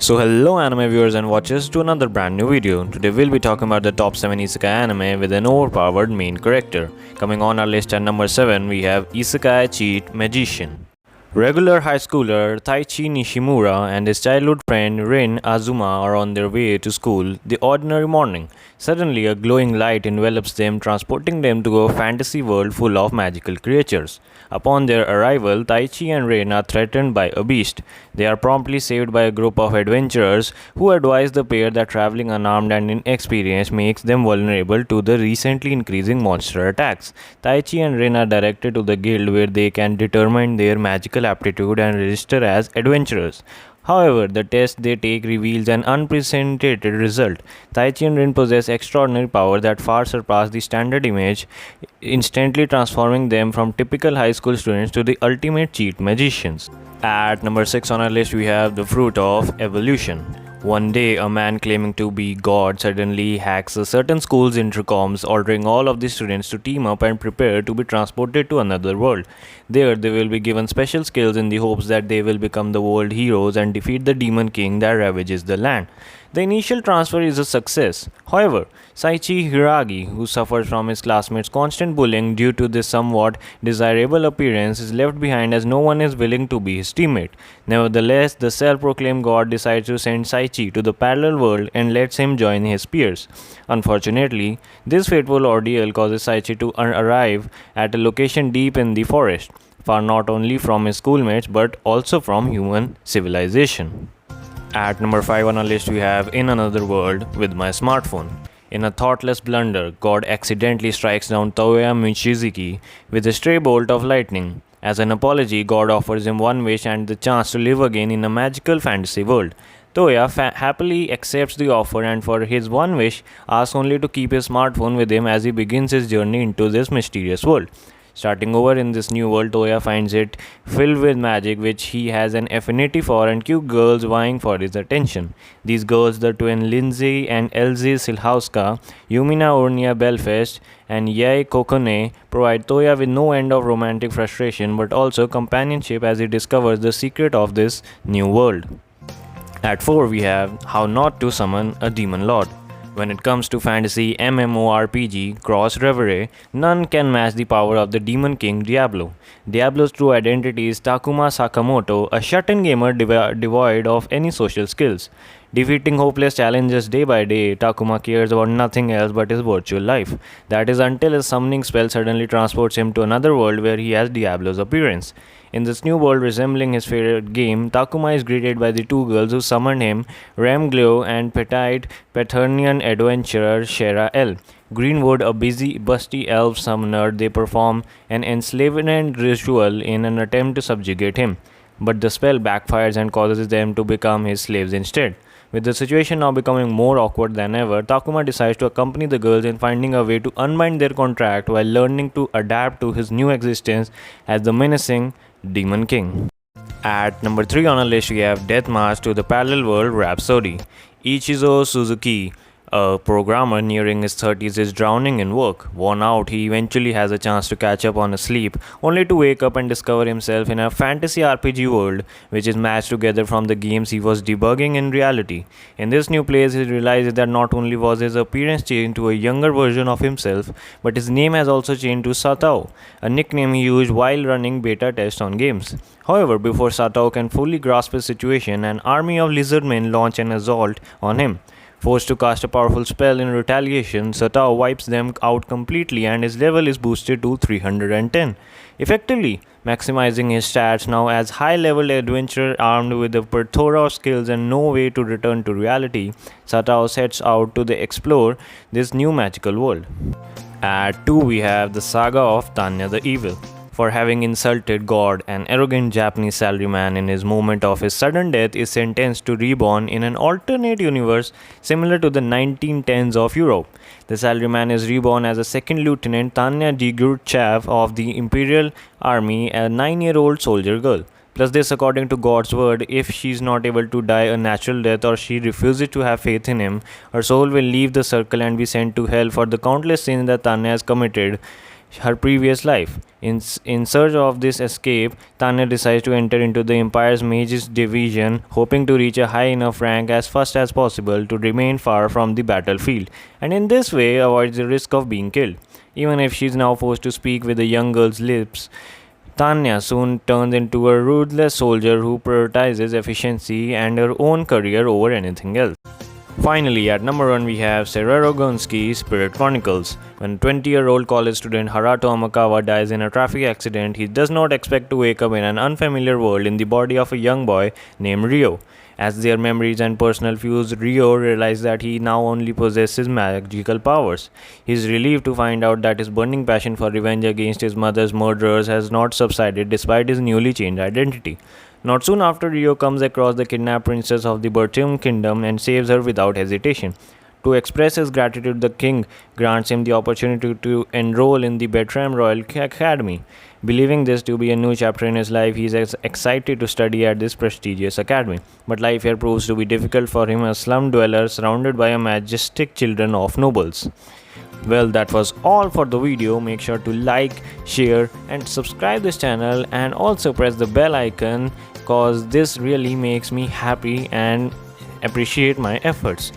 So hello anime viewers and watchers to another brand new video. Today we'll be talking about the top 7 Isekai anime with an overpowered main character. Coming on our list at number 7 we have Isekai Cheat Magician. Regular high schooler Taichi Nishimura and his childhood friend Rin Azuma are on their way to school the ordinary morning. Suddenly, a glowing light envelops them, transporting them to a fantasy world full of magical creatures. Upon their arrival, Taichi and Rin are threatened by a beast. They are promptly saved by a group of adventurers who advise the pair that traveling unarmed and inexperienced makes them vulnerable to the recently increasing monster attacks. Taichi and Rin are directed to the guild where they can determine their magical aptitude and register as adventurers. However, the test they take reveals an unprecedented result. Taichi and Rin possess extraordinary power that far surpass the standard image, instantly transforming them from typical high school students to the ultimate cheat magicians. At number 6 on our list, we have the fruit of evolution. One day, a man claiming to be God suddenly hacks a certain school's intercoms, ordering all of the students to team up and prepare to be transported to another world. There, they will be given special skills in the hopes that they will become the world heroes and defeat the demon king that ravages the land. The initial transfer is a success. However, Saichi Hiragi, who suffers from his classmates' constant bullying due to this somewhat desirable appearance, is left behind as no one is willing to be his teammate. Nevertheless, the self-proclaimed god decides to send Saichi to the parallel world and lets him join his peers. Unfortunately, this fateful ordeal causes Saichi to arrive at a location deep in the forest, far not only from his schoolmates but also from human civilization. At number 5 on our list, we have In Another World with My Smartphone. In a thoughtless blunder, God accidentally strikes down Toya Michizaki with a stray bolt of lightning. As an apology, God offers him one wish and the chance to live again in a magical fantasy world. Toya happily accepts the offer and for his one wish asks only to keep his smartphone with him as he begins his journey into this mysterious world. Starting over in this new world, Toya finds it filled with magic which he has an affinity for and cute girls vying for his attention. These girls, the twin Lindsay and Elsie Silhauska, Yumina Urnia Belfast, and Yae Kokone, provide Toya with no end of romantic frustration but also companionship as he discovers the secret of this new world. At 4 we have How Not to Summon a Demon Lord. When it comes to fantasy MMORPG Cross Reverie, none can match the power of the Demon King Diablo. Diablo's true identity is Takuma Sakamoto, a shut-in gamer devoid of any social skills. Defeating hopeless challenges day by day, Takuma cares about nothing else but his virtual life. That is until his summoning spell suddenly transports him to another world where he has Diablo's appearance. In this new world resembling his favorite game, Takuma is greeted by the two girls who summoned him, Ramglow and petite Pathernian adventurer Shera L. Greenwood, a busty elf summoner, they perform an enslavement ritual in an attempt to subjugate him. But the spell backfires and causes them to become his slaves instead. With the situation now becoming more awkward than ever, Takuma decides to accompany the girls in finding a way to unbind their contract while learning to adapt to his new existence as the menacing Demon King. At number 3 on our list, we have Death March to the Parallel World Rhapsody. Ichizo Suzuki, a programmer nearing his 30s, is drowning in work. Worn out, he eventually has a chance to catch up on his sleep, only to wake up and discover himself in a fantasy RPG world which is matched together from the games he was debugging in reality. In this new place, he realizes that not only was his appearance changed to a younger version of himself, but his name has also changed to Satao, a nickname he used while running beta tests on games. However, before Satao can fully grasp his situation, an army of lizardmen launch an assault on him. Forced to cast a powerful spell in retaliation, Satao wipes them out completely and his level is boosted to 310, effectively maximizing his stats now as high-level adventurer armed with a plethora of skills and no way to return to reality. Satao sets out to explore this new magical world. At 2 we have the saga of Tanya the Evil. For having insulted God, an arrogant Japanese salaryman in his moment of his sudden death is sentenced to reborn in an alternate universe similar to the 1910s of Europe. The salaryman is reborn as a second lieutenant Tanya Jigurchav of the Imperial Army, a 9-year-old soldier girl. Plus this, according to God's word, if she is not able to die a natural death or she refuses to have faith in him, her soul will leave the circle and be sent to hell for the countless sins that Tanya has committed her previous life. In search of this escape, Tanya decides to enter into the Empire's Mages Division, hoping to reach a high enough rank as fast as possible to remain far from the battlefield, and in this way avoids the risk of being killed. Even if she is now forced to speak with the young girl's lips, Tanya soon turns into a ruthless soldier who prioritizes efficiency and her own career over anything else. Finally, at number 1 we have Serero Gonski's Spirit Chronicles. When 20-year-old college student Harato Amakawa dies in a traffic accident, he does not expect to wake up in an unfamiliar world in the body of a young boy named Ryo. As their memories and personal fuse, Ryo realizes that he now only possesses magical powers. He is relieved to find out that his burning passion for revenge against his mother's murderers has not subsided despite his newly changed identity. Not soon after, Ryo comes across the kidnapped princess of the Bertium kingdom and saves her without hesitation. To express his gratitude, the king grants him the opportunity to enroll in the Bertram Royal Academy. Believing this to be a new chapter in his life, he is excited to study at this prestigious academy. But life here proves to be difficult for him, a slum dweller surrounded by a majestic children of nobles. Well, that was all for the video. Make sure to like, share and subscribe this channel, and also press the bell icon cause this really makes me happy and appreciate my efforts.